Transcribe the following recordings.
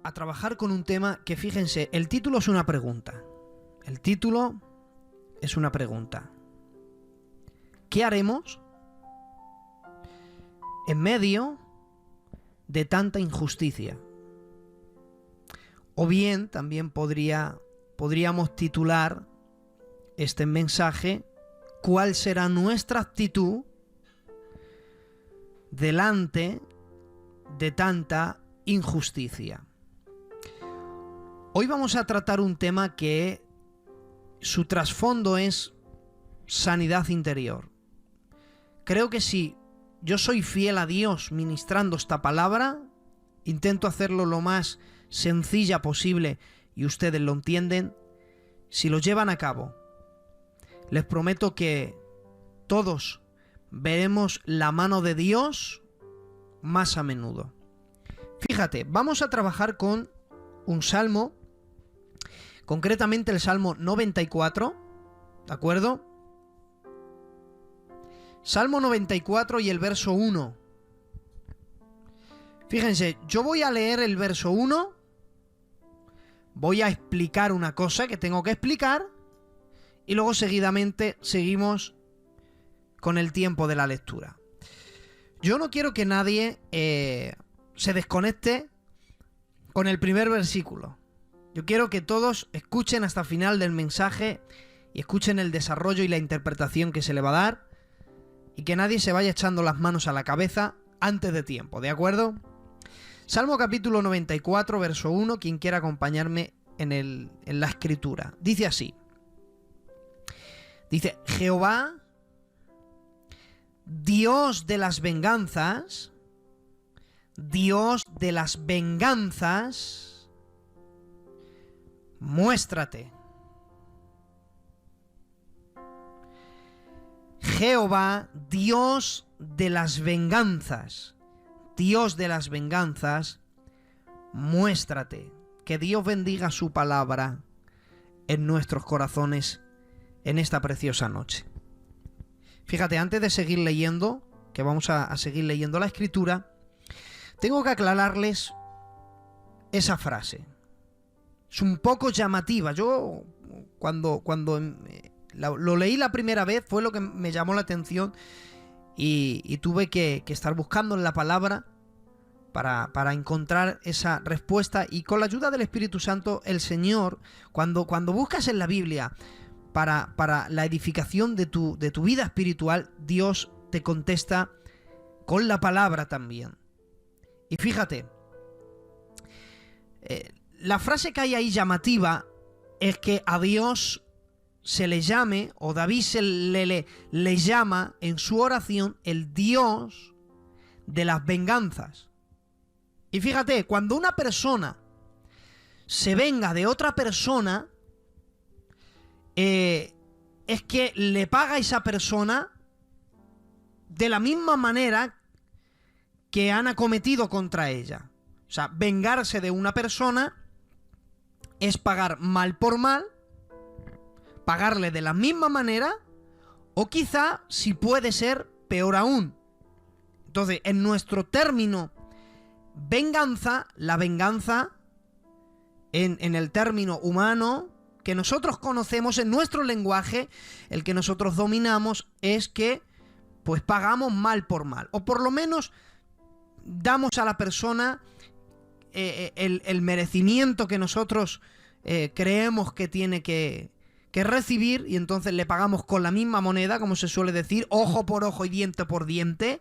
a trabajar con un tema que, fíjense, el título es una pregunta. El título es una pregunta. ¿Qué haremos en medio de tanta injusticia? O bien, también podríamos titular este mensaje: ¿cuál será nuestra actitud delante de tanta injusticia? Hoy vamos a tratar un tema que su trasfondo es sanidad interior. Creo que si yo soy fiel a Dios ministrando esta palabra, intento hacerlo lo más sencilla posible y ustedes lo entienden, si lo llevan a cabo, les prometo que todos veremos la mano de Dios más a menudo. Fíjate, vamos a trabajar con un salmo, concretamente el Salmo 94, ¿de acuerdo? Salmo 94 y el verso 1. Fíjense, yo voy a leer el verso 1, voy a explicar una cosa que tengo que explicar y luego seguidamente seguimos con el tiempo de la lectura. Yo no quiero que nadie se desconecte con el primer versículo. Yo quiero que todos escuchen hasta el final del mensaje y escuchen el desarrollo y la interpretación que se le va a dar, y que nadie se vaya echando las manos a la cabeza antes de tiempo, ¿de acuerdo? Salmo capítulo 94, verso 1, quien quiera acompañarme en la escritura. Dice así. Dice: Jehová, Dios de las venganzas, Dios de las venganzas, muéstrate. Jehová, Dios de las venganzas, Dios de las venganzas, muéstrate. Que Dios bendiga su palabra en nuestros corazones en esta preciosa noche. Fíjate, antes de seguir leyendo, que vamos a seguir leyendo la escritura, tengo que aclararles esa frase. Es un poco llamativa. Yo cuando lo leí la primera vez fue lo que me llamó la atención y tuve que estar buscando en la palabra para encontrar esa respuesta, y con la ayuda del Espíritu Santo el Señor, cuando buscas en la Biblia para la edificación de tu vida espiritual, Dios te contesta con la palabra también. Y fíjate, la frase que hay ahí llamativa es que a Dios se le llame, o David le llama en su oración, el Dios de las venganzas. Y fíjate, cuando una persona se venga de otra persona, es que le paga a esa persona de la misma manera que han acometido contra ella. O sea, vengarse de una persona es pagar mal por mal, pagarle de la misma manera, o quizá, si puede ser, peor aún. Entonces, en nuestro término venganza, la venganza en el término humano que nosotros conocemos en nuestro lenguaje, el que nosotros dominamos, es que pues pagamos mal por mal, o por lo menos damos a la persona el merecimiento que nosotros creemos que tiene que recibir, y entonces le pagamos con la misma moneda, como se suele decir, ojo por ojo y diente por diente,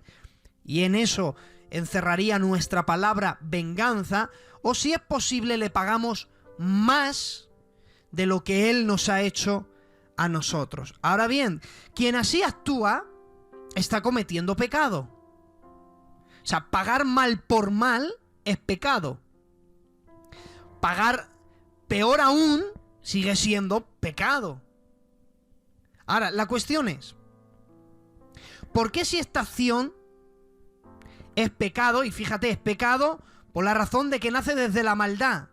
y en eso encerraría nuestra palabra venganza. O si es posible, le pagamos más de lo que él nos ha hecho a nosotros. Ahora bien, quien así actúa está cometiendo pecado. O sea, pagar mal por mal es pecado. Pagar peor aún sigue siendo pecado. Ahora, la cuestión es, ¿por qué si esta acción es pecado? Y fíjate, es pecado por la razón de que nace desde la maldad.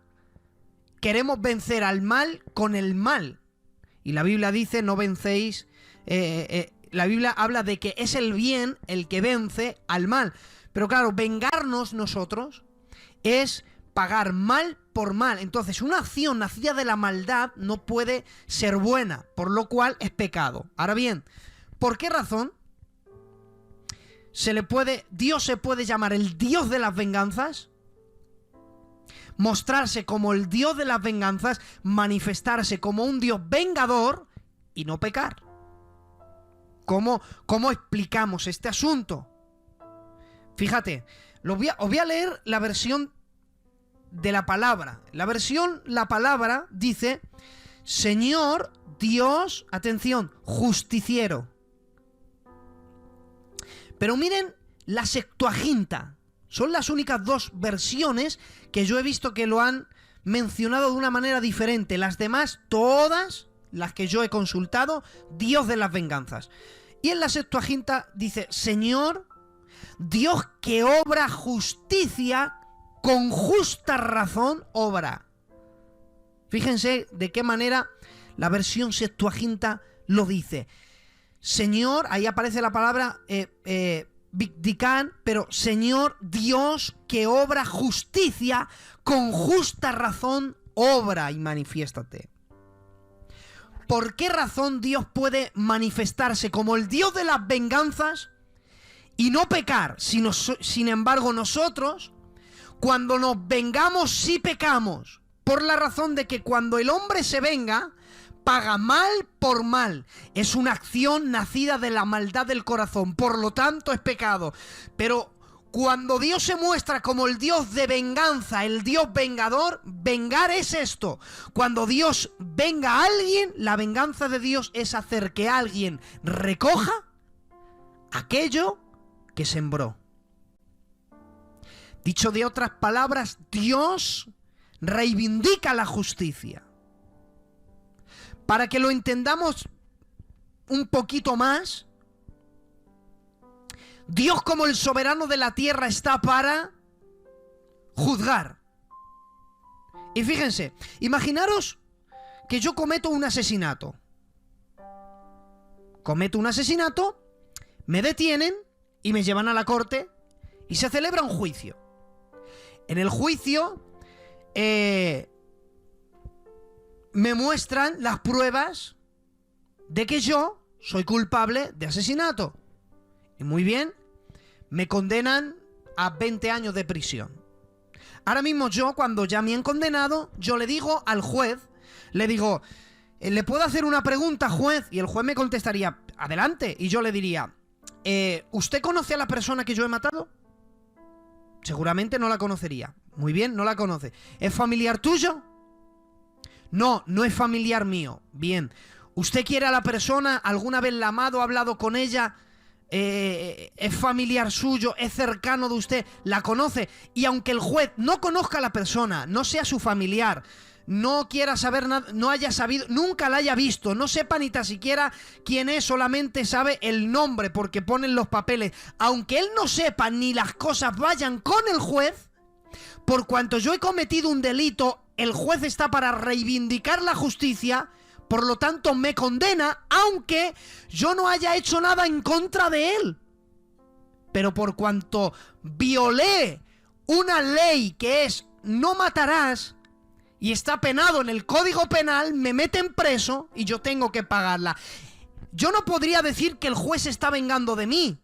Queremos vencer al mal con el mal. Y la Biblia dice, no vencéis... la Biblia habla de que es el bien el que vence al mal. Pero claro, vengarnos nosotros es pagar mal por mal. Entonces, una acción nacida de la maldad no puede ser buena, por lo cual es pecado. Ahora bien, ¿por qué razón Dios se puede llamar el Dios de las venganzas? Mostrarse como el Dios de las venganzas, manifestarse como un Dios vengador y no pecar. ¿Cómo explicamos este asunto? Fíjate, os voy a leer la versión de la palabra. La palabra dice: Señor Dios, atención, justiciero. Pero miren la Septuaginta. Son las únicas dos versiones que yo he visto que lo han mencionado de una manera diferente. Las demás, todas las que yo he consultado, Dios de las venganzas. Y en la Septuaginta dice: Señor, Dios que obra justicia, con justa razón obra. Fíjense de qué manera la versión Septuaginta lo dice. Señor, ahí aparece la palabra Dicán, pero Señor Dios que obra justicia, con justa razón obra y manifiéstate. ¿Por qué razón Dios puede manifestarse como el Dios de las venganzas y no pecar? Sin embargo, nosotros, cuando nos vengamos, sí pecamos. Por la razón de que cuando el hombre se venga, paga mal por mal. Es una acción nacida de la maldad del corazón. Por lo tanto, es pecado. Pero cuando Dios se muestra como el Dios de venganza, el Dios vengador, vengar es esto. Cuando Dios venga a alguien, la venganza de Dios es hacer que alguien recoja aquello que sembró. Dicho de otras palabras, Dios reivindica la justicia. Para que lo entendamos un poquito más, Dios como el soberano de la tierra está para juzgar. Y fíjense, imaginaros que yo cometo un asesinato. Me detienen y me llevan a la corte y se celebra un juicio. En el juicio me muestran las pruebas de que yo soy culpable de asesinato. Y muy bien, me condenan a 20 años de prisión. Ahora mismo yo, cuando ya me han condenado, yo le digo al juez, ¿le puedo hacer una pregunta, juez? Y el juez me contestaría, adelante. Y yo le diría, ¿usted conoce a la persona que yo he matado? Seguramente no la conocería. Muy bien, no la conoce. ¿Es familiar tuyo? No, no es familiar mío. Bien. ¿Usted quiere a la persona? ¿Alguna vez la ha amado? ¿Ha hablado con ella? ¿Es familiar suyo? ¿Es cercano de usted? ¿La conoce? Y aunque el juez no conozca a la persona, no sea su familiar, no quiera saber nada, no haya sabido, nunca la haya visto, no sepa ni tan siquiera quién es, solamente sabe el nombre porque ponen los papeles, aunque él no sepa ni las cosas vayan con el juez, por cuanto yo he cometido un delito, el juez está para reivindicar la justicia. Por lo tanto, me condena, aunque yo no haya hecho nada en contra de él. Pero por cuanto violé una ley que es no matarás, y está penado en el Código Penal, me meten preso y yo tengo que pagarla. Yo no podría decir que el juez se está vengando de mí,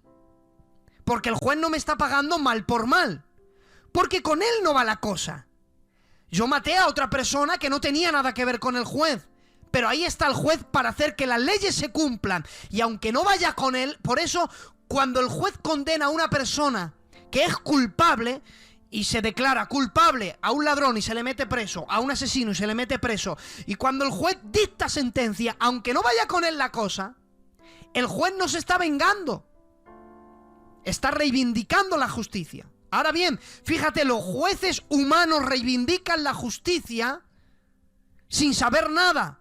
porque el juez no me está pagando mal por mal, porque con él no va la cosa. Yo maté a otra persona que no tenía nada que ver con el juez. Pero ahí está el juez para hacer que las leyes se cumplan. Y aunque no vaya con él, por eso cuando el juez condena a una persona que es culpable y se declara culpable a un ladrón y se le mete preso, a un asesino y se le mete preso, y cuando el juez dicta sentencia, aunque no vaya con él la cosa, el juez no se está vengando. Está reivindicando la justicia. Ahora bien, fíjate, los jueces humanos reivindican la justicia sin saber nada.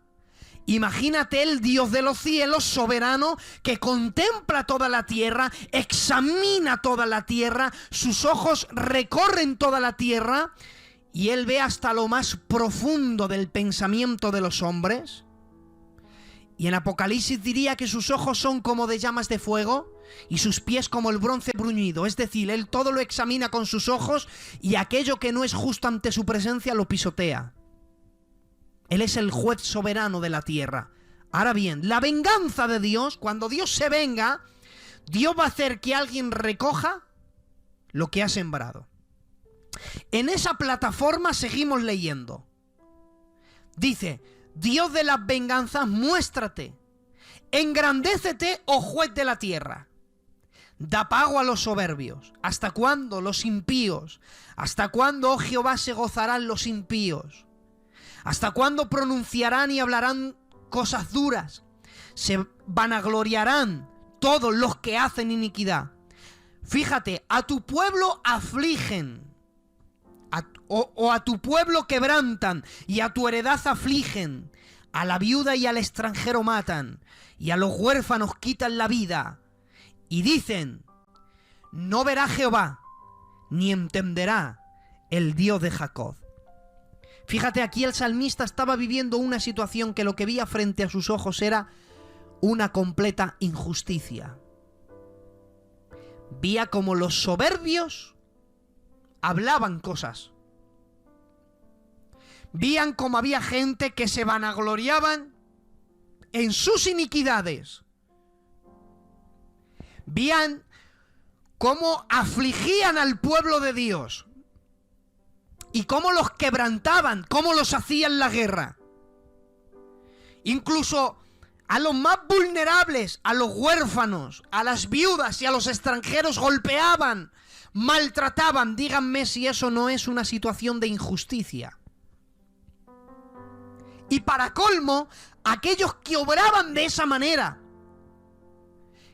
Imagínate el Dios de los cielos, soberano, que contempla toda la tierra, examina toda la tierra, sus ojos recorren toda la tierra y él ve hasta lo más profundo del pensamiento de los hombres. Y en Apocalipsis diría que sus ojos son como de llamas de fuego y sus pies como el bronce bruñido. Es decir, él todo lo examina con sus ojos y aquello que no es justo ante su presencia lo pisotea. Él es el juez soberano de la tierra. Ahora bien, la venganza de Dios, cuando Dios se venga, Dios va a hacer que alguien recoja lo que ha sembrado. En esa plataforma seguimos leyendo. Dice: Dios de las venganzas, muéstrate. Engrandécete, oh juez de la tierra. Da pago a los soberbios. ¿Hasta cuándo los impíos? ¿Hasta cuándo, oh Jehová, se gozarán los impíos? ¿Hasta cuándo pronunciarán y hablarán cosas duras? Se vanagloriarán todos los que hacen iniquidad. Fíjate, a tu pueblo afligen, o a tu pueblo quebrantan, y a tu heredad afligen. A la viuda y al extranjero matan, y a los huérfanos quitan la vida. Y dicen: no verá Jehová, ni entenderá el Dios de Jacob. Fíjate, aquí el salmista estaba viviendo una situación que lo que veía frente a sus ojos era una completa injusticia. Veía como los soberbios hablaban cosas. Veían como había gente que se vanagloriaban en sus iniquidades. Veían cómo afligían al pueblo de Dios y cómo los quebrantaban, cómo los hacían la guerra. Incluso a los más vulnerables, a los huérfanos, a las viudas y a los extranjeros golpeaban, maltrataban. Díganme si eso no es una situación de injusticia. Y para colmo, aquellos que obraban de esa manera,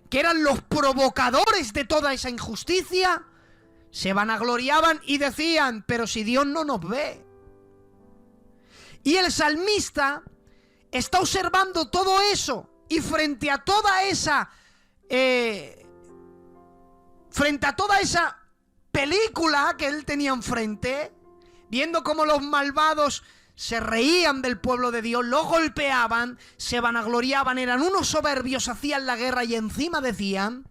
que eran los provocadores de toda esa injusticia, se vanagloriaban y decían: pero si Dios no nos ve. Y el salmista está observando todo eso, y frente a toda esa película que él tenía enfrente, viendo cómo los malvados se reían del pueblo de Dios, lo golpeaban, se vanagloriaban, eran unos soberbios, hacían la guerra y encima decían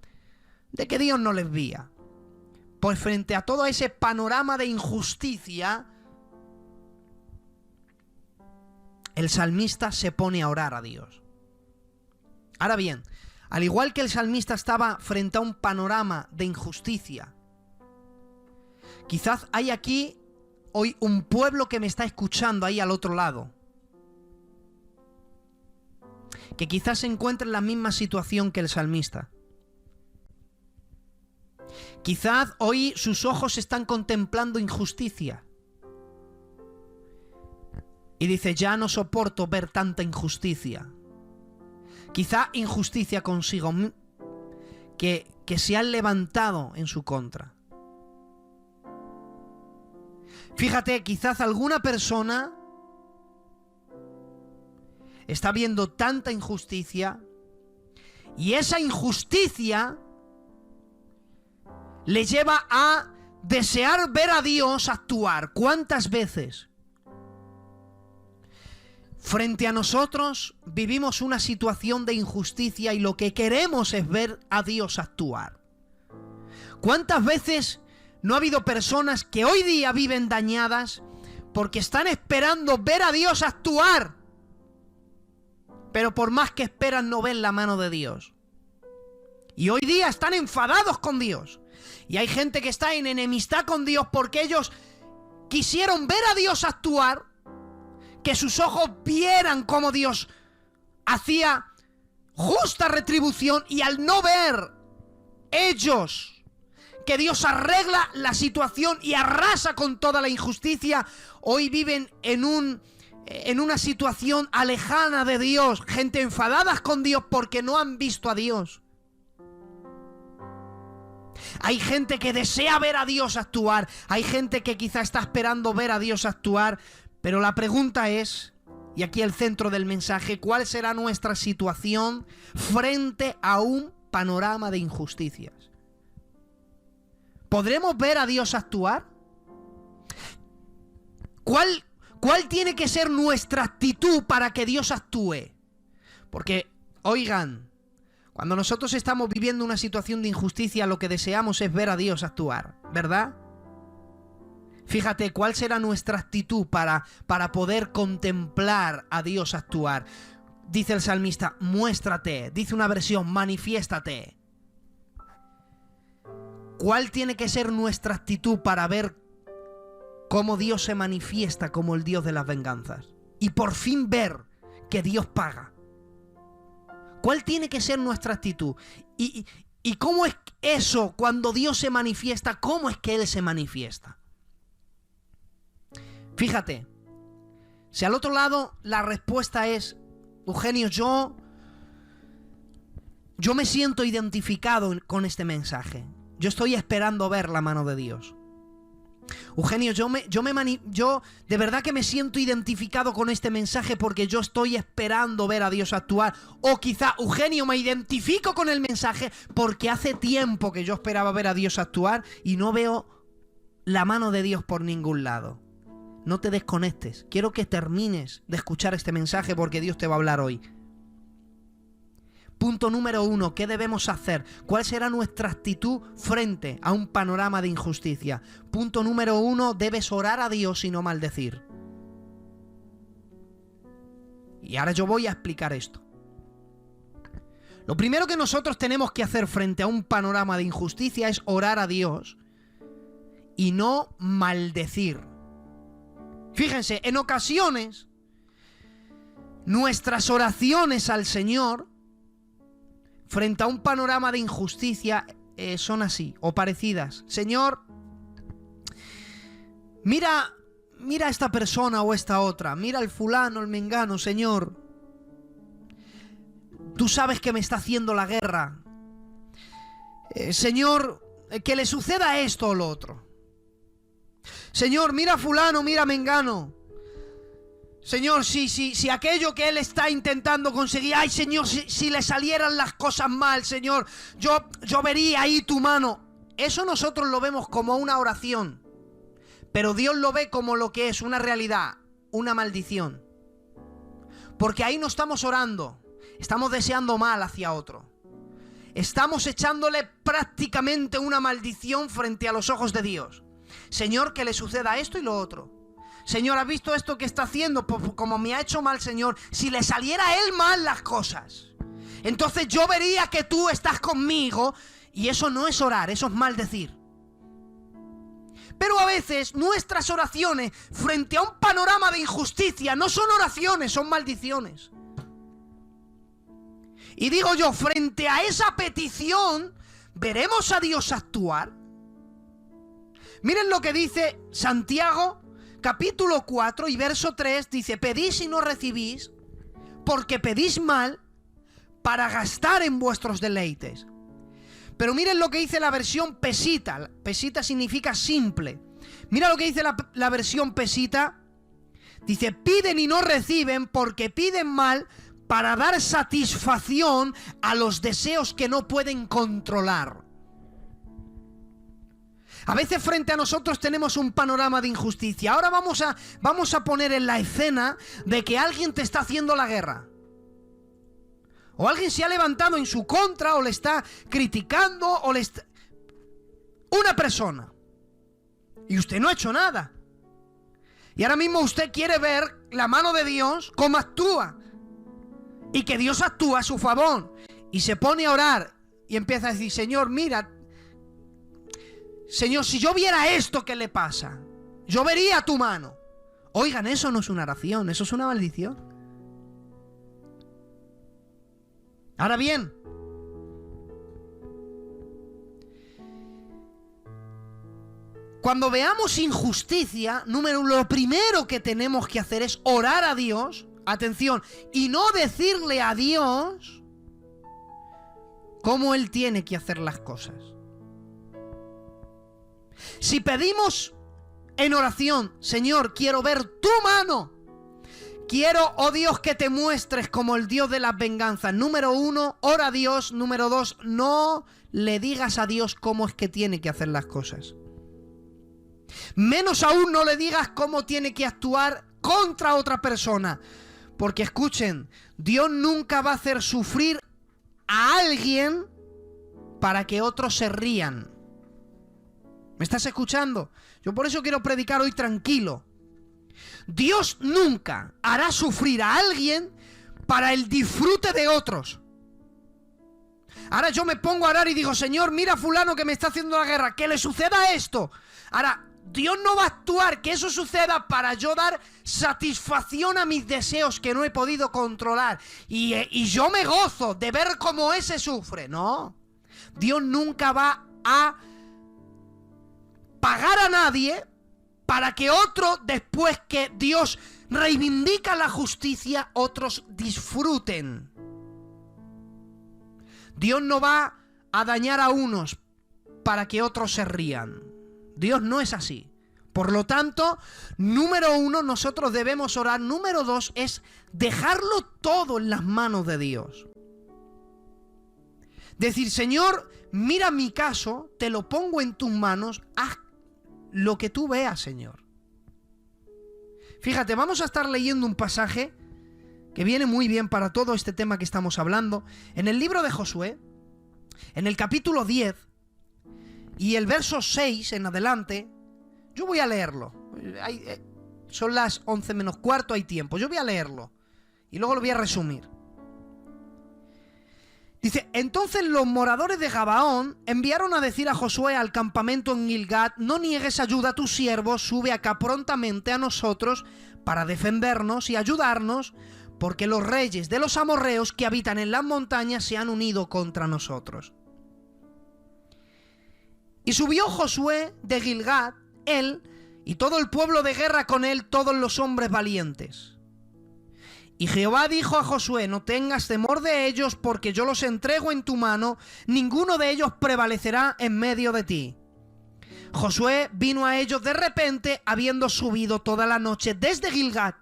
de que Dios no les veía. Pues frente a todo ese panorama de injusticia, el salmista se pone a orar a Dios. Ahora bien, al igual que el salmista estaba frente a un panorama de injusticia, quizás hay aquí hoy un pueblo que me está escuchando ahí al otro lado, que quizás se encuentra en la misma situación que el salmista. Quizás hoy sus ojos están contemplando injusticia y dice: ya no soporto ver tanta injusticia. Quizá injusticia consigo que se han levantado en su contra. Fíjate, quizás alguna persona está viendo tanta injusticia y esa injusticia le lleva a desear ver a Dios actuar. ¿Cuántas veces frente a nosotros vivimos una situación de injusticia y lo que queremos es ver a Dios actuar? ¿Cuántas veces no ha habido personas que hoy día viven dañadas porque están esperando ver a Dios actuar, pero por más que esperan no ven la mano de Dios? Y hoy día están enfadados con Dios. Y hay gente que está en enemistad con Dios porque ellos quisieron ver a Dios actuar, que sus ojos vieran cómo Dios hacía justa retribución, y al no ver ellos que Dios arregla la situación y arrasa con toda la injusticia, hoy viven en una situación alejana de Dios, gente enfadadas con Dios porque no han visto a Dios. Hay gente que desea ver a Dios actuar, hay gente que quizá está esperando ver a Dios actuar, pero la pregunta es, y aquí el centro del mensaje, ¿cuál será nuestra situación frente a un panorama de injusticias? ¿Podremos ver a Dios actuar? ¿Cuál tiene que ser nuestra actitud para que Dios actúe? Porque, oigan, cuando nosotros estamos viviendo una situación de injusticia, lo que deseamos es ver a Dios actuar, ¿verdad? Fíjate, ¿cuál será nuestra actitud para poder contemplar a Dios actuar? Dice el salmista, muéstrate. Dice una versión, manifiéstate. ¿Cuál tiene que ser nuestra actitud para ver cómo Dios se manifiesta como el Dios de las venganzas? Y por fin ver que Dios paga. ¿Cuál tiene que ser nuestra actitud? ¿Y cómo es eso cuando Dios se manifiesta? ¿Cómo es que Él se manifiesta? Fíjate, si al otro lado la respuesta es, Eugenio, yo me siento identificado con este mensaje. Yo estoy esperando ver la mano de Dios. Eugenio, yo de verdad que me siento identificado con este mensaje porque yo estoy esperando ver a Dios actuar. O quizá, Eugenio, me identifico con el mensaje porque hace tiempo que yo esperaba ver a Dios actuar y no veo la mano de Dios por ningún lado. No te desconectes. Quiero que termines de escuchar este mensaje porque Dios te va a hablar hoy. Punto número 1, ¿qué debemos hacer? ¿Cuál será nuestra actitud frente a un panorama de injusticia? Punto número 1, debes orar a Dios y no maldecir. Y ahora yo voy a explicar esto. Lo primero que nosotros tenemos que hacer frente a un panorama de injusticia es orar a Dios y no maldecir. Fíjense, en ocasiones nuestras oraciones al Señor frente a un panorama de injusticia son así, o parecidas. Señor, mira a esta persona o esta otra, mira al fulano, al mengano, Señor. Tú sabes que me está haciendo la guerra. Señor, que le suceda esto o lo otro. Señor, mira a fulano, mira a mengano. Señor, si aquello que él está intentando conseguir, ay Señor, si le salieran las cosas mal, Señor, yo vería ahí tu mano. Eso nosotros lo vemos como una oración, pero Dios lo ve como lo que es una realidad, una maldición. Porque ahí no estamos orando, estamos deseando mal hacia otro. Estamos echándole prácticamente una maldición frente a los ojos de Dios. Señor, que le suceda esto y lo otro. Señor, ¿has visto esto que está haciendo? Pues como me ha hecho mal, Señor, si le saliera a él mal las cosas, entonces yo vería que tú estás conmigo. Y eso no es orar, eso es maldecir. Pero a veces nuestras oraciones frente a un panorama de injusticia no son oraciones, son maldiciones. Y digo yo, frente a esa petición, ¿veremos a Dios actuar? Miren lo que dice Santiago, capítulo 4 y verso 3, dice, pedís y no recibís, porque pedís mal para gastar en vuestros deleites. Pero miren lo que dice la versión Pesita. Pesita significa simple. Mira lo que dice la versión Pesita. Dice, piden y no reciben porque piden mal para dar satisfacción a los deseos que no pueden controlar. A veces frente a nosotros tenemos un panorama de injusticia. Ahora vamos a poner en la escena de que alguien te está haciendo la guerra. O alguien se ha levantado en su contra, o le está criticando, o le está... Una persona. Y usted no ha hecho nada. Y ahora mismo usted quiere ver la mano de Dios, cómo actúa. Y que Dios actúa a su favor. Y se pone a orar y empieza a decir, Señor, mira... Señor, si yo viera esto que le pasa, yo vería tu mano. Oigan, eso no es una oración, eso es una maldición. Ahora bien, cuando veamos injusticia, lo primero que tenemos que hacer es orar a Dios, atención, y no decirle a Dios cómo Él tiene que hacer las cosas. Si pedimos en oración, Señor, quiero ver tu mano, quiero, oh Dios, que te muestres como el Dios de las venganzas. Número 1, ora a Dios. Número 2, no le digas a Dios cómo es que tiene que hacer las cosas. Menos aún no le digas cómo tiene que actuar contra otra persona. Porque escuchen, Dios nunca va a hacer sufrir a alguien para que otros se rían. ¿Me estás escuchando? Yo por eso quiero predicar hoy tranquilo. Dios nunca hará sufrir a alguien para el disfrute de otros. Ahora yo me pongo a orar y digo, Señor, mira a fulano que me está haciendo la guerra, que le suceda esto. Ahora, Dios no va a actuar que eso suceda para yo dar satisfacción a mis deseos que no he podido controlar. Y yo me gozo de ver cómo ese sufre. No. Dios nunca va a pagar a nadie para que otro, después que Dios reivindica la justicia, otros disfruten. Dios no va a dañar a unos para que otros se rían. Dios no es así. Por lo tanto, número 1, nosotros debemos orar. Número 2 es dejarlo todo en las manos de Dios. Decir, Señor, mira mi caso, te lo pongo en tus manos, haz lo que tú veas, Señor. Fíjate, vamos a estar leyendo un pasaje que viene muy bien para todo este tema que estamos hablando, en el libro de Josué, en el capítulo 10, y el verso 6 en adelante. Yo voy a leerlo. Son las 11 menos cuarto, hay tiempo. Yo voy a leerlo, y luego lo voy a resumir. Dice, entonces los moradores de Gabaón enviaron a decir a Josué al campamento en Gilgad, no niegues ayuda a tus siervos, sube acá prontamente a nosotros para defendernos y ayudarnos, porque los reyes de los amorreos que habitan en las montañas se han unido contra nosotros. Y subió Josué de Gilgad, él y todo el pueblo de guerra con él, todos los hombres valientes. Y Jehová dijo a Josué, no tengas temor de ellos, porque yo los entrego en tu mano, ninguno de ellos prevalecerá en medio de ti. Josué vino a ellos de repente, habiendo subido toda la noche desde Gilgad.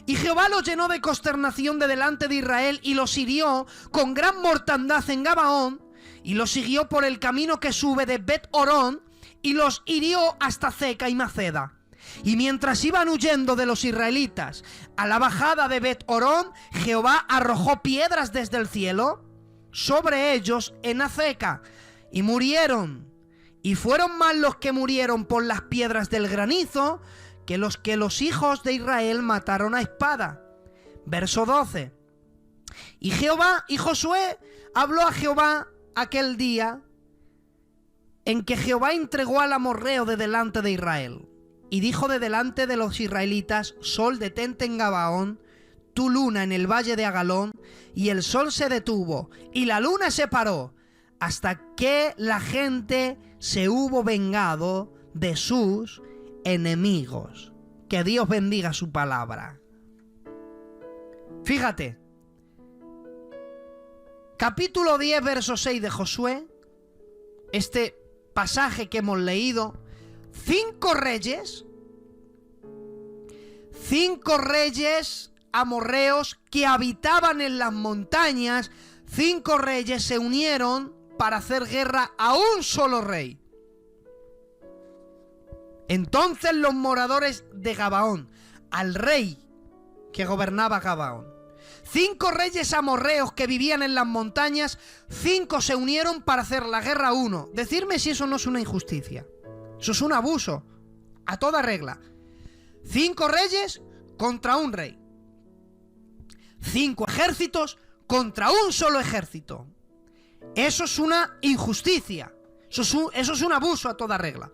Y Jehová los llenó de consternación de delante de Israel, y los hirió con gran mortandad en Gabaón, y los siguió por el camino que sube de Bet-Orón, y los hirió hasta Zeca y Maceda. Y mientras iban huyendo de los israelitas a la bajada de Bet-Orón, Jehová arrojó piedras desde el cielo sobre ellos en Azeca, y murieron. Y fueron más los que murieron por las piedras del granizo que los hijos de Israel mataron a espada. Verso 12. Y Josué habló a Jehová aquel día en que Jehová entregó al amorreo de delante de Israel. Y dijo de delante de los israelitas, sol detente en Gabaón, tu luna en el valle de Agalón. Y el sol se detuvo y la luna se paró hasta que la gente se hubo vengado de sus enemigos. Que Dios bendiga su palabra. Fíjate, capítulo 10, verso 6 de Josué, este pasaje que hemos leído, 5 reyes amorreos que habitaban en las montañas, 5 reyes se unieron para hacer guerra a un solo rey. Entonces los moradores de Gabaón, al rey que gobernaba Gabaón, 5 reyes amorreos que vivían en las montañas, 5 se unieron para hacer la guerra a uno. Decidme si eso no es una injusticia. Eso es un abuso, a toda regla. 5 reyes contra un rey. 5 ejércitos contra un solo ejército. Eso es una injusticia. Eso es un abuso a toda regla.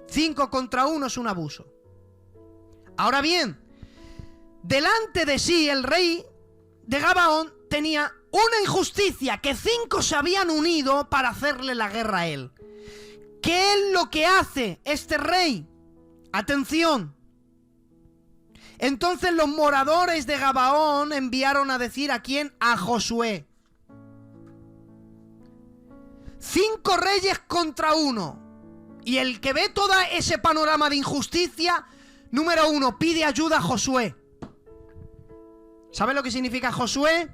5 contra 1 es un abuso. Ahora bien, delante de sí el rey de Gabaón tenía una injusticia, que 5 se habían unido para hacerle la guerra a él. ¿Qué es lo que hace este rey? Atención. Entonces los moradores de Gabaón enviaron a decir ¿a quién? A Josué. 5 reyes contra 1. Y el que ve todo ese panorama de injusticia, número 1, pide ayuda a Josué. ¿Sabe lo que significa Josué?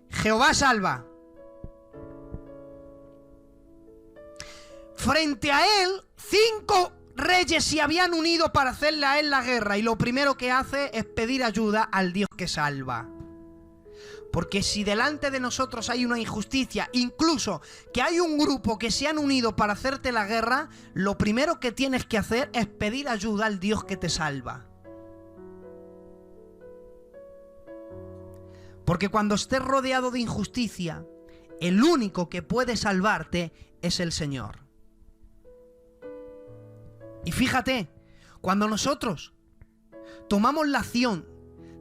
Jehová salva. Frente a él, 5 reyes se habían unido para hacerle a él la guerra y lo primero que hace es pedir ayuda al Dios que salva. Porque si delante de nosotros hay una injusticia, incluso que hay un grupo que se han unido para hacerte la guerra, lo primero que tienes que hacer es pedir ayuda al Dios que te salva. Porque cuando estés rodeado de injusticia, el único que puede salvarte es el Señor. Y fíjate, cuando nosotros tomamos la acción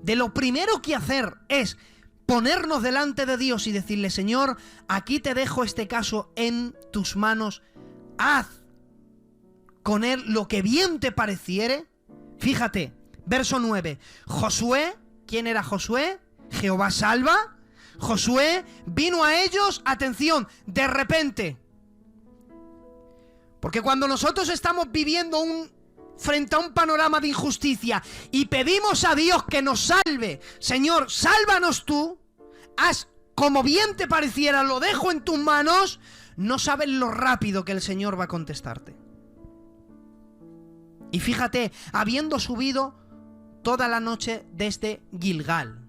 de lo primero que hacer es ponernos delante de Dios y decirle: Señor, aquí te dejo este caso en tus manos, haz con él lo que bien te pareciere. Fíjate, verso 9, Josué, ¿quién era Josué? Jehová salva. Josué vino a ellos, atención, de repente. Porque cuando nosotros estamos viviendo frente a un panorama de injusticia y pedimos a Dios que nos salve, Señor, sálvanos tú, haz como bien te pareciera, lo dejo en tus manos, no sabes lo rápido que el Señor va a contestarte. Y fíjate, habiendo subido toda la noche desde Gilgal.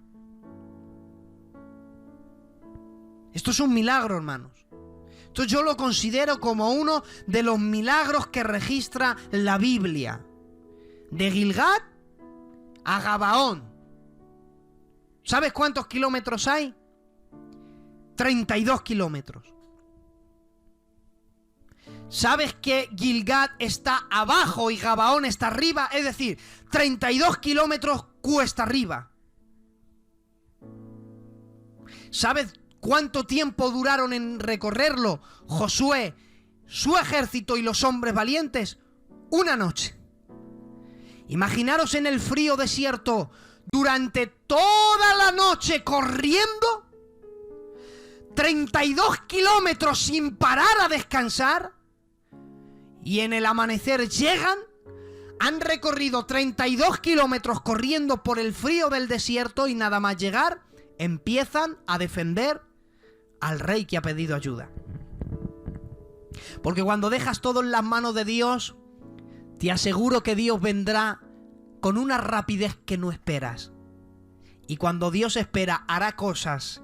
Esto es un milagro, hermanos. Esto yo lo considero como uno de los milagros que registra la Biblia. De Gilgal a Gabaón. ¿Sabes cuántos kilómetros hay? 32 kilómetros. ¿Sabes que Gilgal está abajo y Gabaón está arriba? Es decir, 32 kilómetros cuesta arriba. ¿Sabes cuánto tiempo duraron en recorrerlo Josué, su ejército y los hombres valientes? Una noche. Imaginaros en el frío desierto durante toda la noche corriendo 32 kilómetros sin parar a descansar, y en el amanecer llegan, han recorrido 32 kilómetros corriendo por el frío del desierto y nada más llegar empiezan a defender al rey que ha pedido ayuda. Porque cuando dejas todo en las manos de Dios, te aseguro que Dios vendrá con una rapidez que no esperas. Y cuando Dios espera, hará cosas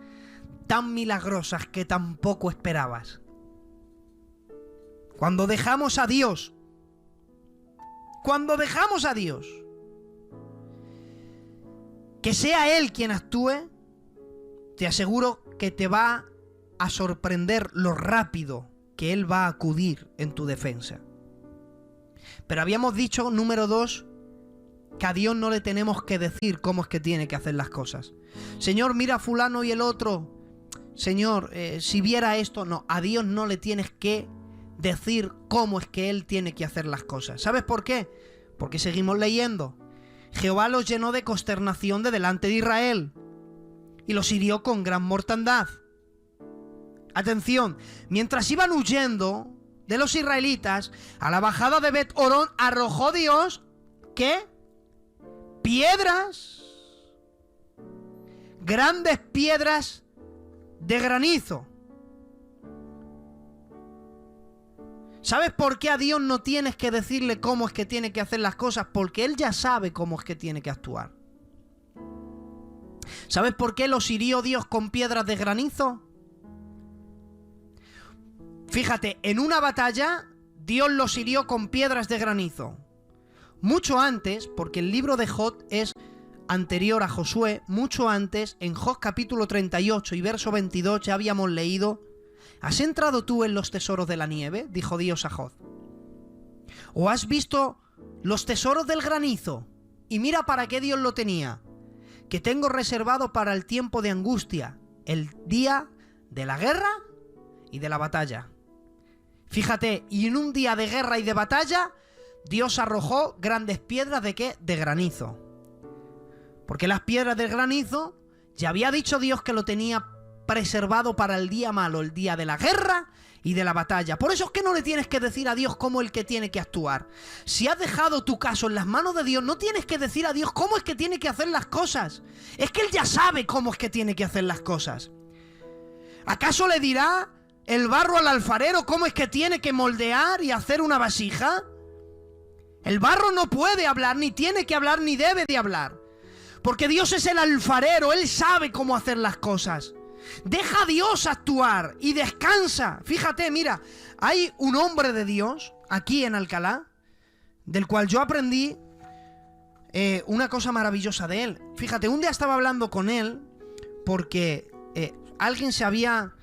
tan milagrosas que tampoco esperabas. Cuando dejamos a Dios, que sea Él quien actúe, te aseguro que te va a sorprender lo rápido que Él va a acudir en tu defensa. Pero habíamos dicho, número 2, que a Dios no le tenemos que decir cómo es que tiene que hacer las cosas. Señor, mira a fulano y el otro. Señor, si viera esto, no, a Dios no le tienes que decir cómo es que Él tiene que hacer las cosas. ¿Sabes por qué? Porque seguimos leyendo. Jehová los llenó de consternación de delante de Israel y los hirió con gran mortandad. Atención, mientras iban huyendo de los israelitas, a la bajada de Bet-Orón arrojó Dios, ¿qué? Piedras, grandes piedras de granizo. ¿Sabes por qué a Dios no tienes que decirle cómo es que tiene que hacer las cosas? Porque Él ya sabe cómo es que tiene que actuar. ¿Sabes por qué los hirió Dios con piedras de granizo? Fíjate, en una batalla Dios los hirió con piedras de granizo. Mucho antes, porque el libro de Job es anterior a Josué, mucho antes, en Job capítulo 38 y verso 22 ya habíamos leído: ¿has entrado tú en los tesoros de la nieve?, dijo Dios a Job. ¿O has visto los tesoros del granizo? Y mira para qué Dios lo tenía: que tengo reservado para el tiempo de angustia, el día de la guerra y de la batalla. Fíjate, y en un día de guerra y de batalla, Dios arrojó grandes piedras ¿de qué? De granizo. Porque las piedras del granizo, ya había dicho Dios que lo tenía preservado para el día malo, el día de la guerra y de la batalla. Por eso es que no le tienes que decir a Dios cómo el que tiene que actuar. Si has dejado tu caso en las manos de Dios, no tienes que decir a Dios cómo es que tiene que hacer las cosas. Es que Él ya sabe cómo es que tiene que hacer las cosas. ¿Acaso le dirá el barro al alfarero cómo es que tiene que moldear y hacer una vasija? El barro no puede hablar, ni tiene que hablar, ni debe de hablar. Porque Dios es el alfarero, Él sabe cómo hacer las cosas. Deja a Dios actuar y descansa. Fíjate, mira, hay un hombre de Dios aquí en Alcalá, del cual yo aprendí una cosa maravillosa de él. Fíjate, un día estaba hablando con él porque alguien se había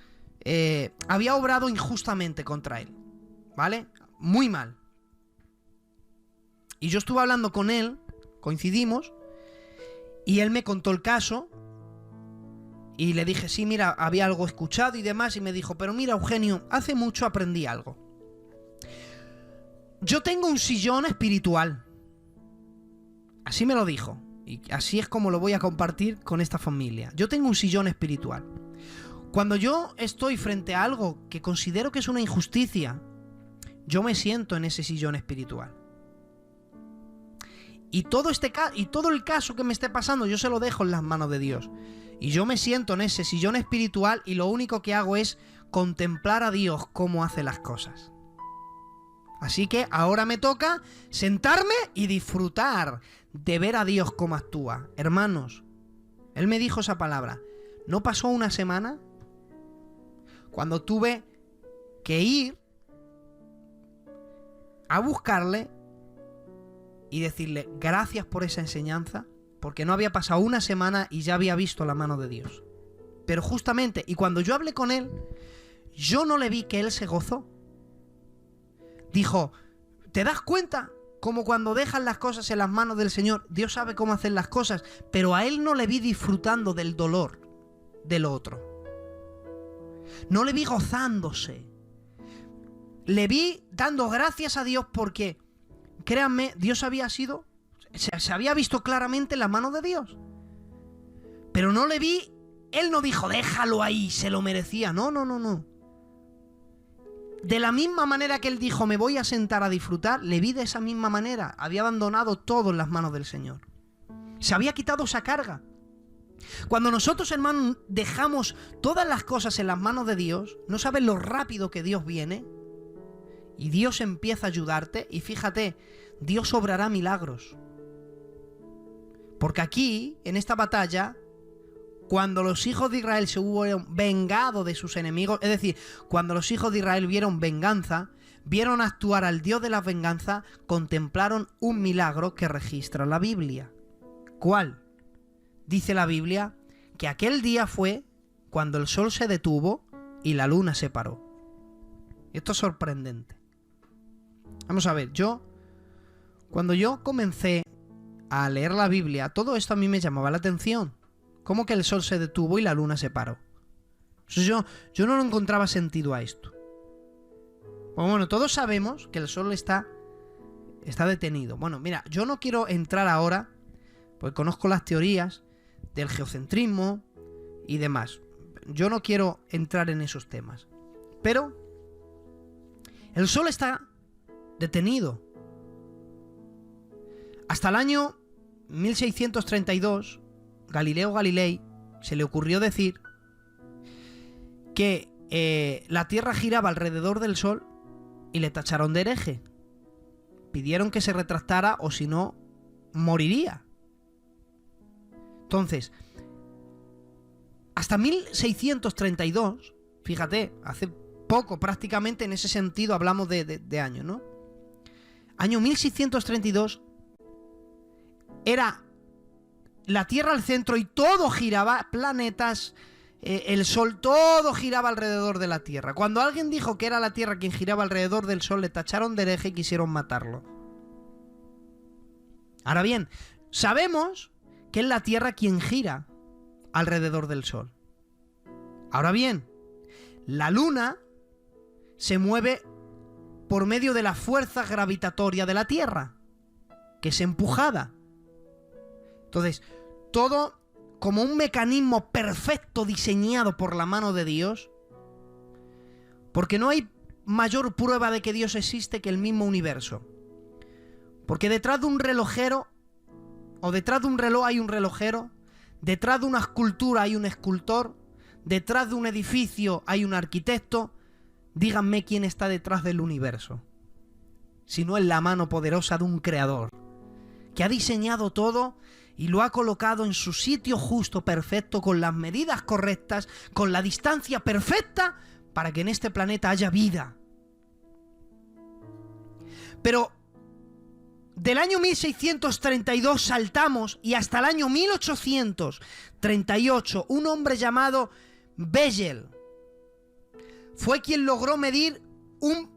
obrado injustamente contra él, ¿vale? Muy mal. Y yo estuve hablando con él, coincidimos, y él me contó el caso. Y le dije, sí, mira, había algo escuchado y demás. Y me dijo, pero mira, Eugenio, hace mucho aprendí algo. Yo tengo un sillón espiritual. Así me lo dijo. Y así es como lo voy a compartir con esta familia. Yo tengo un sillón espiritual. Cuando yo estoy frente a algo que considero que es una injusticia, yo me siento en ese sillón espiritual. Y todo el caso que me esté pasando, yo se lo dejo en las manos de Dios. Y yo me siento en ese sillón espiritual y lo único que hago es contemplar a Dios cómo hace las cosas. Así que ahora me toca sentarme y disfrutar de ver a Dios cómo actúa. Hermanos, Él me dijo esa palabra. No pasó una semana cuando tuve que ir a buscarle y decirle gracias por esa enseñanza, porque no había pasado una semana y ya había visto la mano de Dios. Pero justamente, y cuando yo hablé con él, yo no le vi que él se gozó. Dijo, ¿te das cuenta? Como cuando dejan las cosas en las manos del Señor, Dios sabe cómo hacer las cosas, pero a él no le vi disfrutando del dolor del otro. No le vi gozándose. Le vi dando gracias a Dios porque, créanme, Dios se había visto claramente la mano de Dios. Pero no le vi, él no dijo, déjalo ahí, se lo merecía. No. De la misma manera que él dijo, me voy a sentar a disfrutar, le vi de esa misma manera. Había abandonado todo en las manos del Señor. Se había quitado esa carga. Cuando nosotros, hermanos, dejamos todas las cosas en las manos de Dios, no sabes lo rápido que Dios viene y Dios empieza a ayudarte. Y fíjate, Dios obrará milagros. Porque aquí, en esta batalla, cuando los hijos de Israel se hubieron vengado de sus enemigos, es decir, cuando los hijos de Israel vieron venganza, vieron actuar al Dios de la venganza, contemplaron un milagro que registra la Biblia. ¿Cuál? Dice la Biblia que aquel día fue cuando el sol se detuvo y la luna se paró. Esto es sorprendente. Vamos a ver, cuando yo comencé a leer la Biblia, todo esto a mí me llamaba la atención. ¿Cómo que el sol se detuvo y la luna se paró? Yo no lo encontraba sentido a esto. Bueno, todos sabemos que el sol está detenido. Bueno, mira, yo no quiero entrar ahora, porque conozco las teorías del geocentrismo y demás. Yo no quiero entrar en esos temas. Pero el sol está detenido. Hasta el año 1632, Galileo Galilei se le ocurrió decir que la Tierra giraba alrededor del Sol y le tacharon de hereje. Pidieron que se retractara o si no, moriría. Entonces, hasta 1632, fíjate, hace poco prácticamente en ese sentido hablamos de años, ¿no? Año 1632 era la Tierra al centro y todo giraba, planetas, el Sol, todo giraba alrededor de la Tierra. Cuando alguien dijo que era la Tierra quien giraba alrededor del Sol, le tacharon de hereje y quisieron matarlo. Ahora bien, sabemos que es la Tierra quien gira alrededor del Sol. Ahora bien, la Luna se mueve por medio de la fuerza gravitatoria de la Tierra, que es empujada. Entonces, todo como un mecanismo perfecto diseñado por la mano de Dios, porque no hay mayor prueba de que Dios existe que el mismo universo. Porque detrás de un relojero, o detrás de un reloj hay un relojero, detrás de una escultura hay un escultor, detrás de un edificio hay un arquitecto. Díganme quién está detrás del universo. sino en la mano poderosa de un creador que ha diseñado todo y lo ha colocado en su sitio justo, perfecto, con las medidas correctas, con la distancia perfecta para que en este planeta haya vida. Pero del año 1632 saltamos y hasta el año 1838 un hombre llamado Bessel fue quien logró medir un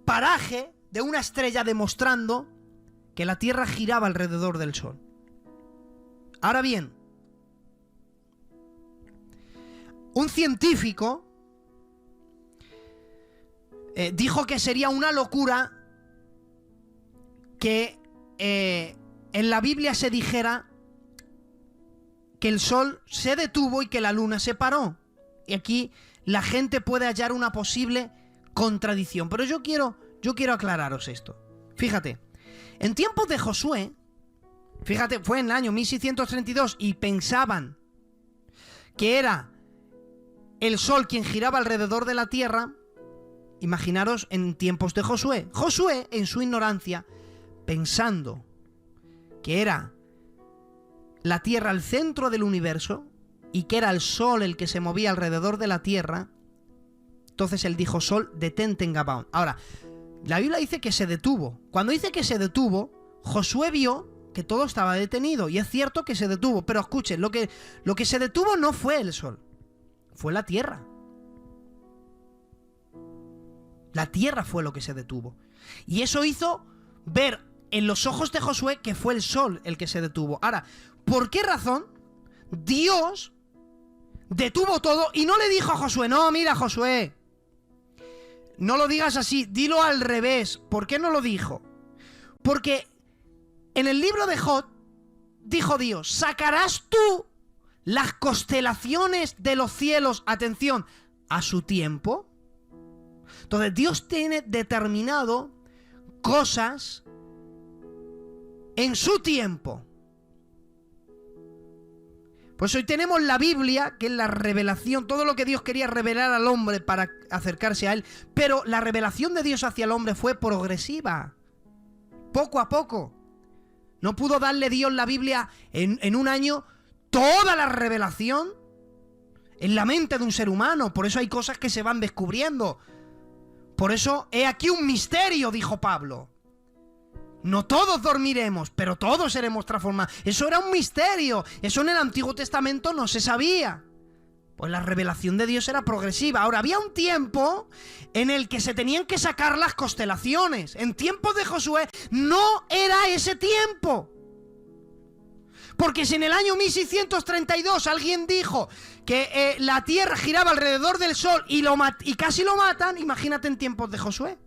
paraje de una estrella demostrando que la Tierra giraba alrededor del Sol. Ahora bien, un científico dijo que sería una locura que en la Biblia se dijera que el Sol se detuvo y que la Luna se paró. Y aquí la gente puede hallar una posible contradicción. Pero yo quiero aclararos esto. Fíjate, en tiempos de Josué, fíjate, fue en el año 1632 y pensaban que era el Sol quien giraba alrededor de la Tierra. Imaginaros en tiempos de Josué. Josué, en su ignorancia, pensando que era la Tierra el centro del universo y que era el Sol el que se movía alrededor de la Tierra, entonces él dijo: Sol, detente en Gabaón. Ahora, la Biblia dice que se detuvo. Cuando dice que se detuvo, Josué vio que todo estaba detenido, y es cierto que se detuvo, pero escuchen, lo que se detuvo no fue el Sol, fue la Tierra. La Tierra fue lo que se detuvo. Y eso hizo ver en los ojos de Josué que fue el Sol el que se detuvo. Ahora, ¿por qué razón Dios detuvo todo y no le dijo a Josué: no, mira, Josué, no lo digas así, dilo al revés? ¿Por qué no lo dijo? Porque en el libro de Job dijo Dios: sacarás tú las constelaciones de los cielos, atención, a su tiempo. Entonces Dios tiene determinado cosas en su tiempo. Pues hoy tenemos la Biblia, que es la revelación, todo lo que Dios quería revelar al hombre para acercarse a él, pero la revelación de Dios hacia el hombre fue progresiva, poco a poco. No pudo darle Dios la Biblia en un año toda la revelación en la mente de un ser humano. Por eso hay cosas que se van descubriendo. Por eso, he aquí un misterio, dijo Pablo. No todos dormiremos, pero todos seremos transformados. Eso era un misterio. Eso en el Antiguo Testamento no se sabía. Pues la revelación de Dios era progresiva. Ahora, había un tiempo en el que se tenían que sacar las constelaciones. En tiempos de Josué no era ese tiempo. Porque si en el año 1632 alguien dijo que la Tierra giraba alrededor del Sol y casi lo matan, imagínate en tiempos de Josué.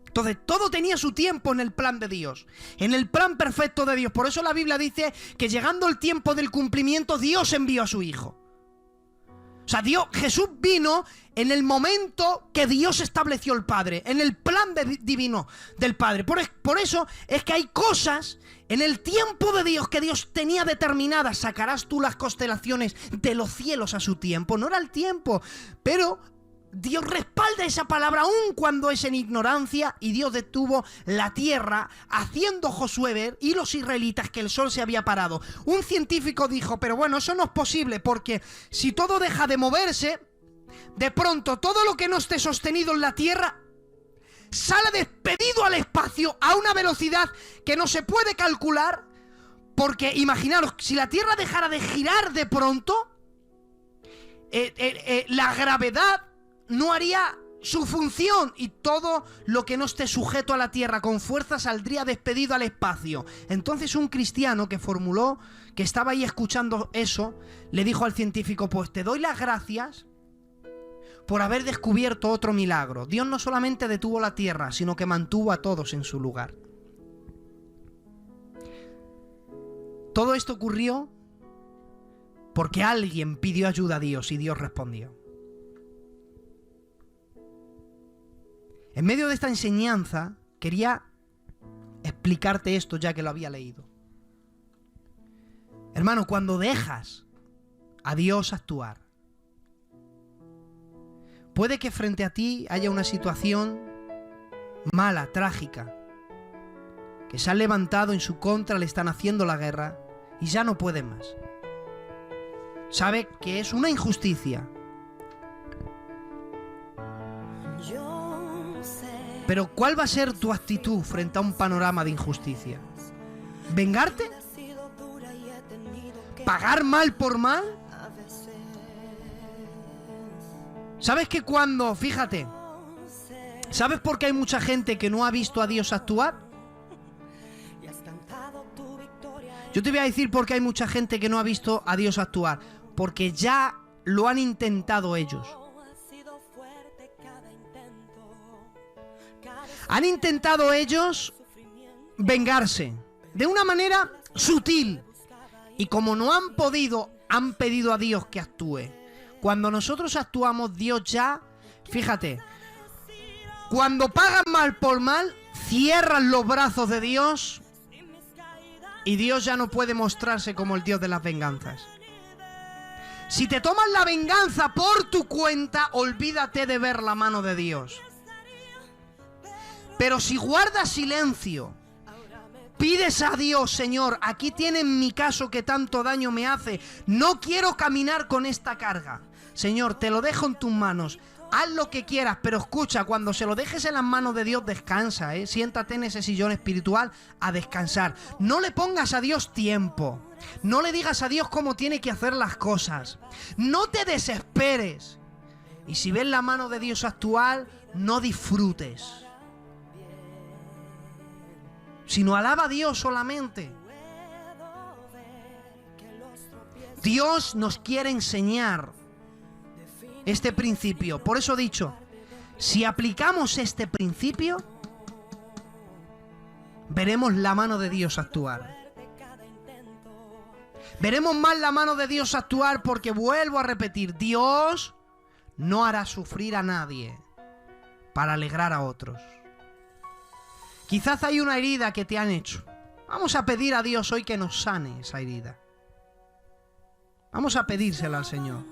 Entonces, todo tenía su tiempo en el plan de Dios, en el plan perfecto de Dios. Por eso la Biblia dice que llegando el tiempo del cumplimiento, Dios envió a su Hijo. O sea, Jesús vino en el momento que Dios estableció el Padre, en el plan divino del Padre. Por eso es que hay cosas en el tiempo de Dios que Dios tenía determinadas. Sacarás tú las constelaciones de los cielos a su tiempo. No era el tiempo, pero Dios respalda esa palabra aún cuando es en ignorancia, y Dios detuvo la tierra haciendo Josué ver y los israelitas que el sol se había parado. Un científico dijo: pero bueno, eso no es posible, porque si todo deja de moverse, de pronto todo lo que no esté sostenido en la tierra sale despedido al espacio a una velocidad que no se puede calcular, porque imaginaros, si la tierra dejara de girar de pronto, la gravedad no haría su función y todo lo que no esté sujeto a la tierra con fuerza saldría despedido al espacio. Entonces un cristiano que formuló, que estaba ahí escuchando eso, le dijo al científico: pues te doy las gracias por haber descubierto otro milagro. Dios no solamente detuvo la tierra, sino que mantuvo a todos en su lugar. Todo esto ocurrió porque alguien pidió ayuda a Dios y Dios respondió. En medio de esta enseñanza, quería explicarte esto ya que lo había leído. Hermano, cuando dejas a Dios actuar, puede que frente a ti haya una situación mala, trágica, que se han levantado en su contra, le están haciendo la guerra y ya no puede más. Sabe que es una injusticia. Pero ¿cuál va a ser tu actitud frente a un panorama de injusticia? ¿Vengarte? ¿Pagar mal por mal? ¿Sabes que cuando, fíjate, ¿sabes por qué hay mucha gente que no ha visto a Dios actuar? Yo te voy a decir por qué hay mucha gente que no ha visto a Dios actuar. Porque ya lo han intentado ellos. Han intentado ellos vengarse de una manera sutil. Y como no han podido, han pedido a Dios que actúe. Cuando nosotros actuamos, Dios ya, fíjate, cuando pagan mal por mal, cierran los brazos de Dios y Dios ya no puede mostrarse como el Dios de las venganzas. Si te tomas la venganza por tu cuenta, olvídate de ver la mano de Dios. Pero si guardas silencio, pides a Dios, Señor, aquí tienes mi caso que tanto daño me hace, no quiero caminar con esta carga. Señor, te lo dejo en tus manos, haz lo que quieras, pero escucha, cuando se lo dejes en las manos de Dios, descansa, siéntate en ese sillón espiritual a descansar. No le pongas a Dios tiempo, no le digas a Dios cómo tiene que hacer las cosas, no te desesperes. Y si ves la mano de Dios actual, no disfrutes, sino alaba a Dios solamente. Dios nos quiere enseñar este principio. Por eso he dicho, si aplicamos este principio, veremos la mano de Dios actuar. Veremos más la mano de Dios actuar porque, vuelvo a repetir, Dios no hará sufrir a nadie para alegrar a otros. Quizás hay una herida que te han hecho. Vamos a pedir a Dios hoy que nos sane esa herida. Vamos a pedírsela al Señor.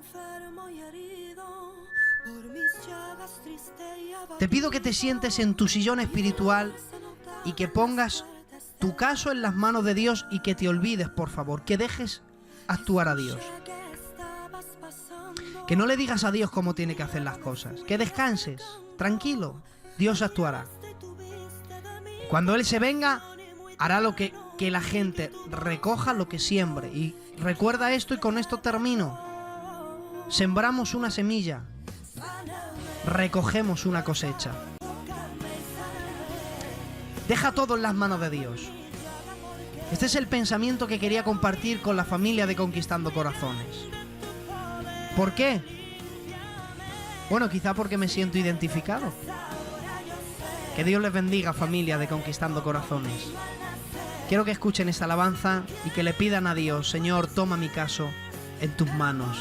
Te pido que te sientes en tu sillón espiritual y que pongas tu caso en las manos de Dios y que te olvides, por favor, que dejes actuar a Dios. Que no le digas a Dios cómo tiene que hacer las cosas. Que descanses, tranquilo, Dios actuará. Cuando Él se venga, hará lo que la gente recoja lo que siembre. Y recuerda esto, y con esto termino. Sembramos una semilla, recogemos una cosecha. Deja todo en las manos de Dios. Este es el pensamiento que quería compartir con la familia de Conquistando Corazones. ¿Por qué? Bueno, quizá porque me siento identificado. Que Dios les bendiga, familia de Conquistando Corazones. Quiero que escuchen esta alabanza y que le pidan a Dios: Señor, toma mi caso en tus manos.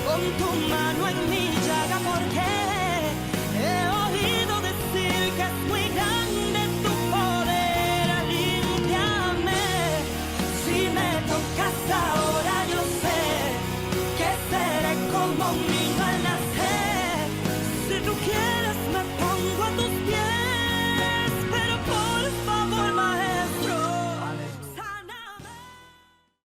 Con tu